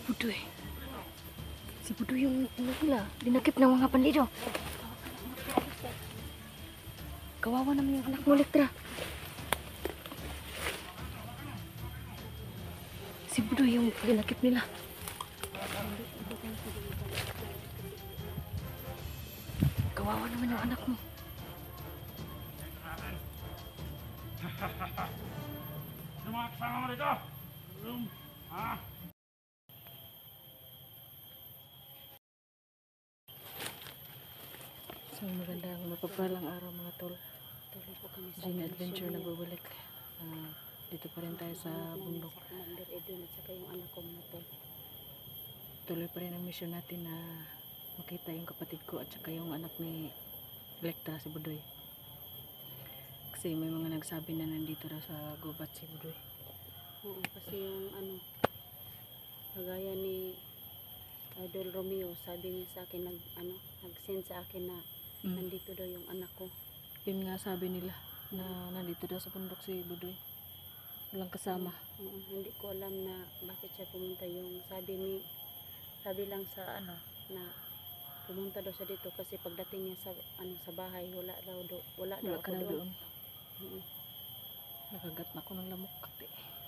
Budoy. Si Budoy yung ano nila, dinakip ng mga bandido. Kawawa naman yung anak mo, Elektra. Si Budoy yung dinakip nila. Kawawa naman yung anak mo. Ano mga kasama mo dito? Ha? So magandang mapagpalang araw mga tol. Tuloy po kami sa Gina Adventure nagbabalik. Dito pa rin tayo sa bundok. Sa Commander Edwin at saka yung anak ko mga tol. Tuloy pa rin ang mission natin na makita yung kapatid ko at saka yung anak ni Elektra, si Budoy. Kasi may mga nagsabi na nandito na sa gubat si Budoy. Oo, kasi yung ano, kagaya ni Idol Romeo, sabi niya sa akin, nag-send sa akin na nandito daw yung anak ko. Yun nga sabi nila na nandito daw sa bundok si Budoy. Walang kasama. Hindi ko alam na bakit siya pumunta. Yung sabi lang sa ano na pumunta daw siya dito kasi pagdating niya sa bahay wala daw Wala ako ka na doon. Mm. Nakagat na ako ng lamok.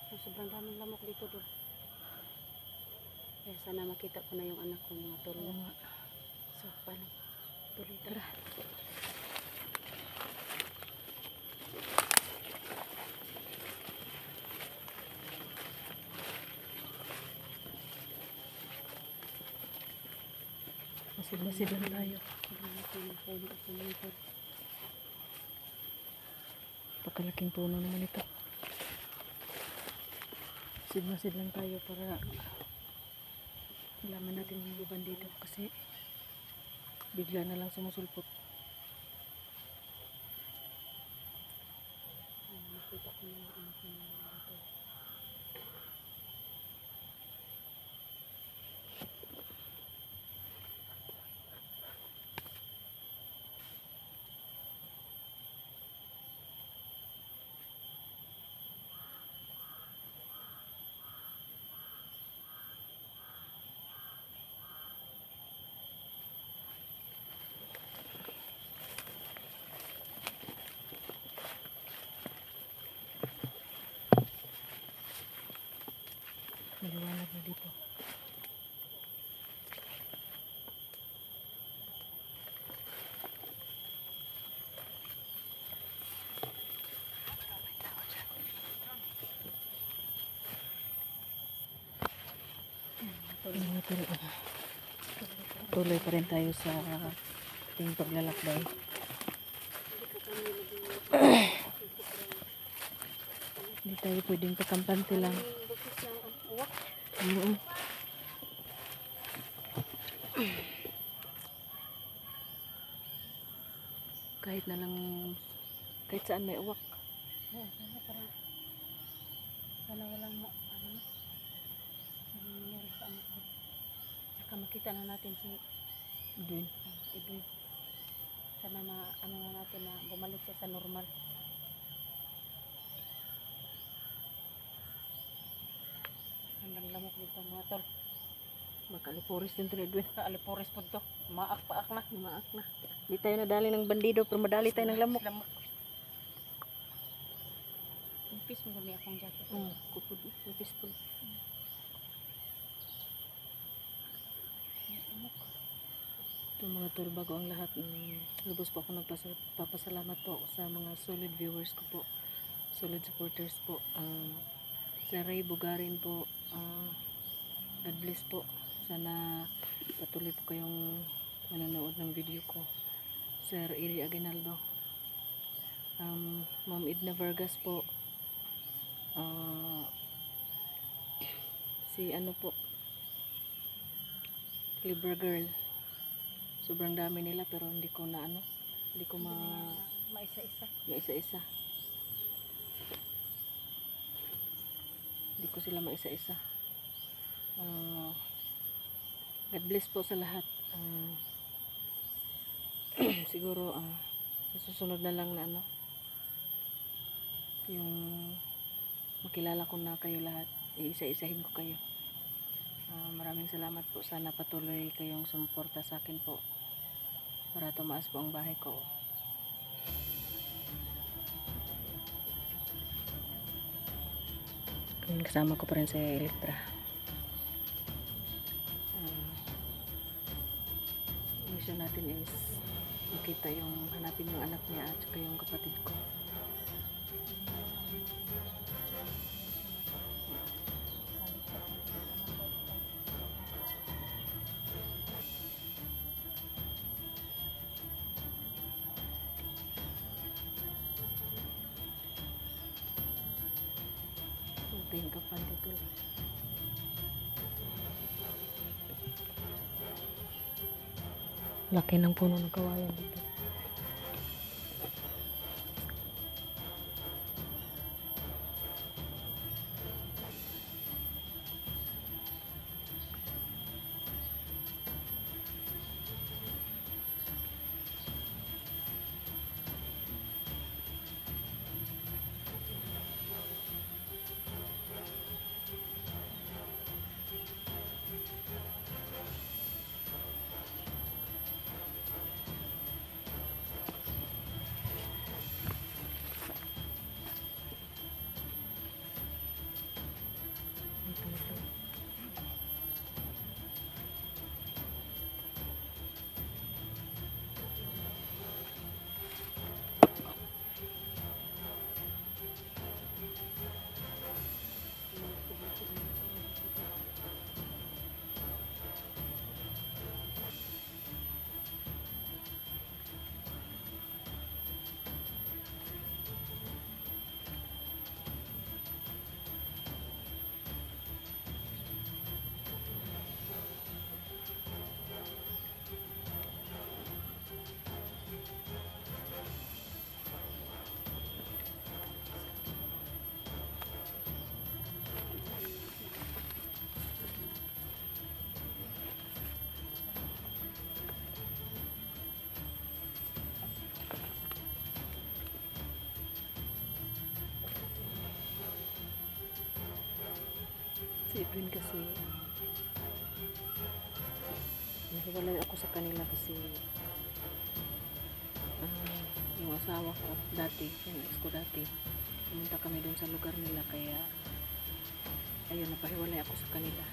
So, sobrang daming lamok dito doon. Kaya sana makita ko na yung anak ko mga tol. Oo nga. So, paano? Tuloy tara. Masid lang tayo. Pagkalaking puno naman ito. Masid lang tayo para malaman natin yung mga bandido kasi bigla na lang sumusulpot. Nakita ko na yung anak ko dito. Maliwanag na dito. Tuloy pa rin tayo sa ating paglalakbay. Hindi tayo pwedeng pakampante lang. Kahit na lang, kahit saan may uwak. Oo, sana walang nangyari sa anak ko. Saka makita na natin si Doon. Edwin. Sana na na natin na bumalik siya sa normal. Ang lamok dito mga tol. Makaliporis din ito, Edwin. Aliporis po to. Maak-paak na. Maak na. Hindi tayo nadali ng bandido, pero madali tayo ng lamok. Impis mo gani akong jacket. Kupod. Nipis po. Ito mga tol, bago ang lahat, lubos po ako nagpapasalamat po sa mga solid viewers ko po. Solid supporters po. Sa Ray Bugarin po, God bless po. Sana patuloy po kayong manonood ng video ko. Sir Eli Aguinaldo, Ma'am Edna Vargas po, si ano po, Libra Girl. Sobrang dami nila pero hindi ko Maisa-isa. maisa-isa. Hindi ko sila maisa-isa. God bless po sa lahat. Siguro sa susunod na lang na yung makilala ko na kayo lahat, iisa-isahin ko kayo. Maraming salamat po. Sana patuloy kayong sumuporta sa akin po para tumaas po ang bahay ko. Kasama ko pa rin sa Electra. Mission natin is makita yung hanapin yung anak niya at saka yung kapatid ko. Tingin ka pa dito. Laki ng puno ng kawayan dito. Si Edwin kasi nahiwalay ako sa kanila kasi yung asawa ko dati, yung ex ko dati, pumunta kami dun sa lugar nila kaya ayun, napahiwalay ako sa kanila.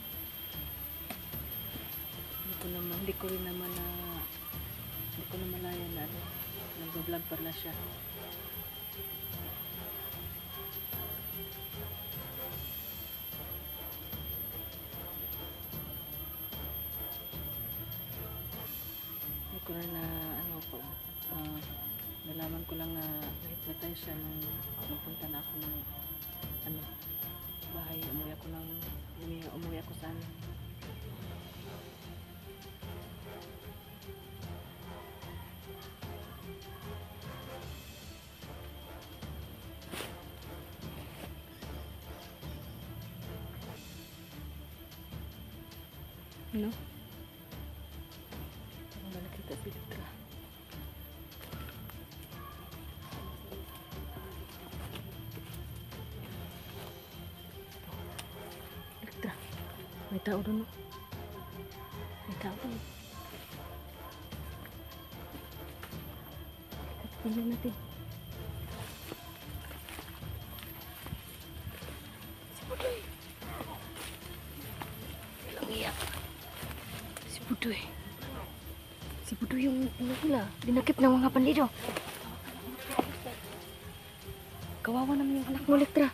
Hindi ko rin naman hindi ko na malaya na nag-vlog pala siya. Ko na nalaman ko lang na na-hypnotize siya nung napunta na ako ng bahay. Umuwi ako sa amin. No? Kita si Electra. Electra. May tao doon. May tao doon. Tingnan natin. Si Budoy. Ilang iyak. Si Budoy. Si Budoy yung nila, dinakip ng mga bandido. Kawawa naman yung anak mo, Electra.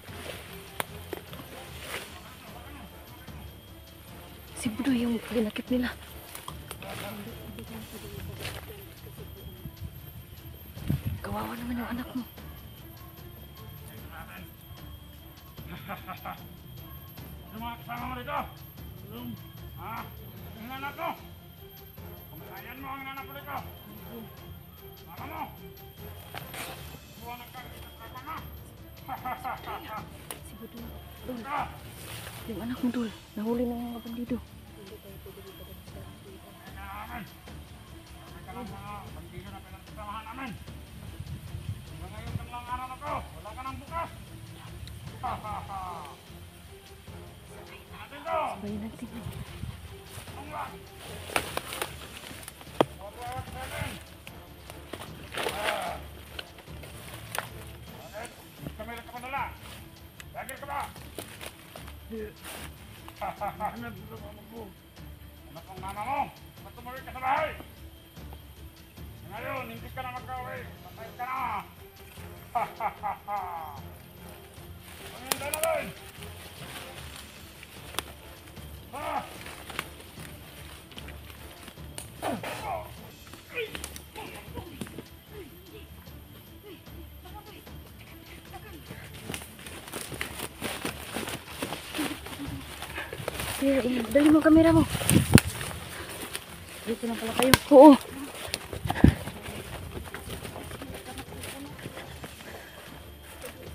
Si Budoy yung dinakip nila. Kawawa naman yung anak mo. Yung mga kasama mo dito. Yung anak ko. Ayan mo ang anak ko dito. Mama mo. Buwan nagkakita na. Si Budoy. Dul. Yung anak mo, Dul. Nahuli ng mga bandido. Ayan. Ika lang mga bandido na pinagsamahan namin. Hanggang ngayon kang lang araw na ko. Wala ka nang bukas. Natin Sabayin natin. Tunglang! Huwag sa akin! Bakit? Kamera ka pa nala! Lagir ka ba? Hanap ko sa mama ko. Anak ng mama mo! Ba't tumuloy ka sa bahay? Ngayon, hindi ka na magkawin. Patay ka na! Panganda na rin! Ah! Dali mo kamera mo. Dito na pala kayo. Oo.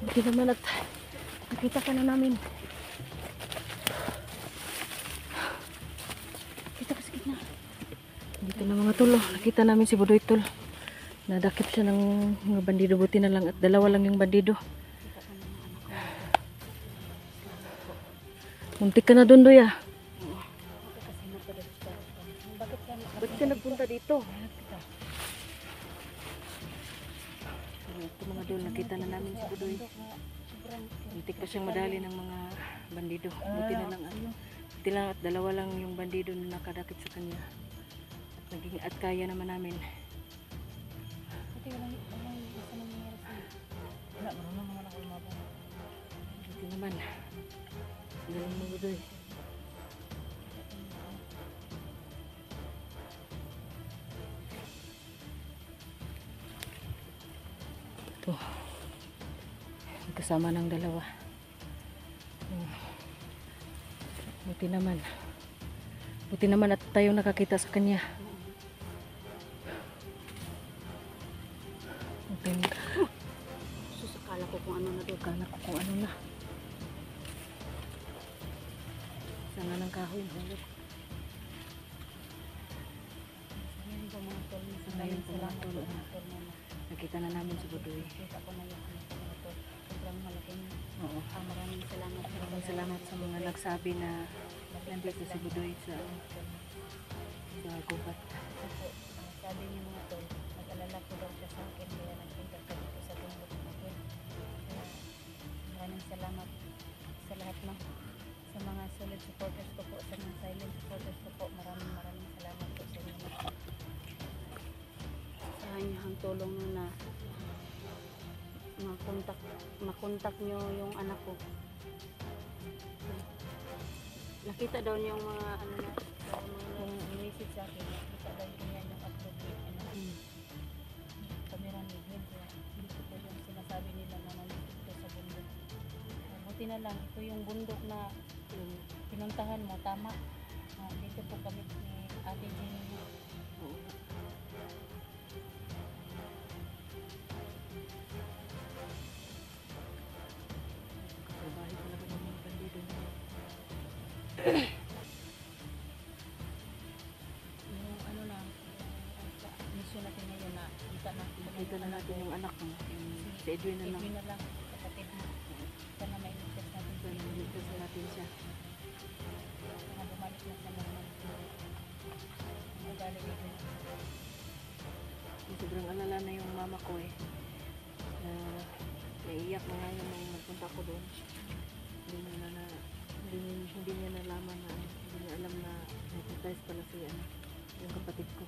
Buti naman at nakita ka na namin. Kita ka sa gitna. Dito na mga tol. Nakita namin si Budoy tol. Nadakip siya ng mga bandido. Buti na lang at dalawa lang yung bandido. Muntik ka na doon doy ah. Ba't siya nagpunta dito? Ito mga dol, nakita na namin si Budoy. Muntik pa siyang madali ng mga bandido. Buti na lang buti lang at dalawa lang yung bandido na nakadakip sa kanya. At kaya naman namin. Buti naman. Galing mo Budoy. Ito. Kasama ng dalawa. Buti naman. Buti naman at tayo nakakita sa kanya. Okay. Susakala ko kung ano na doon. Kala ko kung ano na. Sana ng kahoy. Ngayon po mga tol. Ngayon po mga tol. Tol na Nakita na namin si Budoy. nakita ko na yung ano ko mga tol. Sobrang malaking. Oo. Maraming salamat. Maraming salamat sa mga nagsabi na nandito si Budoy sa gubat. Opo, sabi niya mga tol, nag-alala ko daw siya sa akin kaya nagpunta ka dito sa bundok natin. Kaya maraming salamat sa lahat ng sa mga solid supporters ko po, sa mga silent supporters ko po. Maraming salamat po sa inyo. Sa inyong tulong nyo na makontak nyo yung anak ko. Nakita daw niya yung mga ano na yung message sa akin. Nakita daw niya yung upload niya camera ni Gwen. Kaya hindi ko po yung sinasabi nila na nandito sa bundok. Buti na lang, ito yung bundok na pinuntahan mo, tama. Dito po kami ni Ate Jenny. Kabahay talaga ng mga bandido. Yung ano na, sa mission natin ngayon na Nakita na natin yung anak mo. Si Edwin na lang. Edwin na lang, kapatid mo. Sana may iligtas natin Sana niligtas na natin siya. Sana bumalik na sa normal. Magaling Edwin. Sobrang alala na yung mama ko eh. Naiiyak na nga yung nung nagpunta ko doon. Hindi niya nalaman na hindi niya alam na nagtitest pala si yung kapatid ko.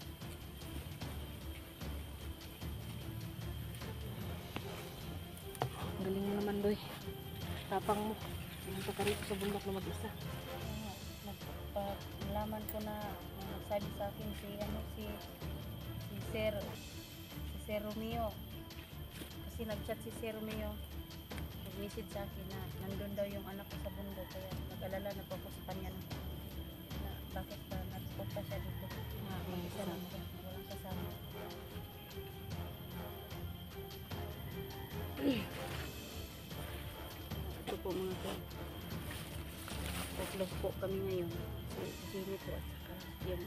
Galing mo naman Doy. Tapang mo. Pumunta ka rito sa bundok na mag-isa. Nalaman ko na nagsabi sa akin si Sir Romeo. Kasi nag-chat si Sir Romeo. Nag-message sa akin na nandun daw yung anak ko sa bundok. Kaya nag-alala na po ako sa kanya na bakit pa nagpunta siya dito. Mag-isa lang siya. Walang kasama. Ito po mga tol. Tatlo po kami ngayon. Si Jenny po at saka yung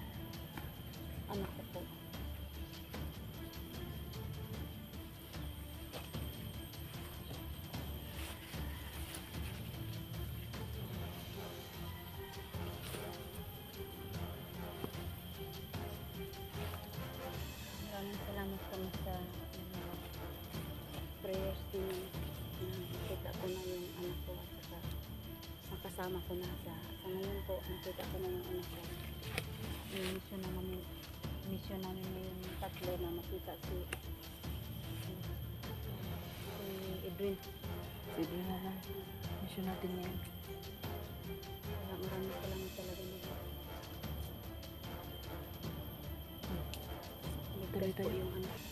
anak ko po. kasama ko na sa ngayon po, nakita ko na yung anak ko. Yung mission namin ngayong tatlo na makita si Edwin. Sige na lang. Mission natin ngayon. Kaya maraming salamat talaga nito. Ligtas po Tuloy-tuloy. yung anak.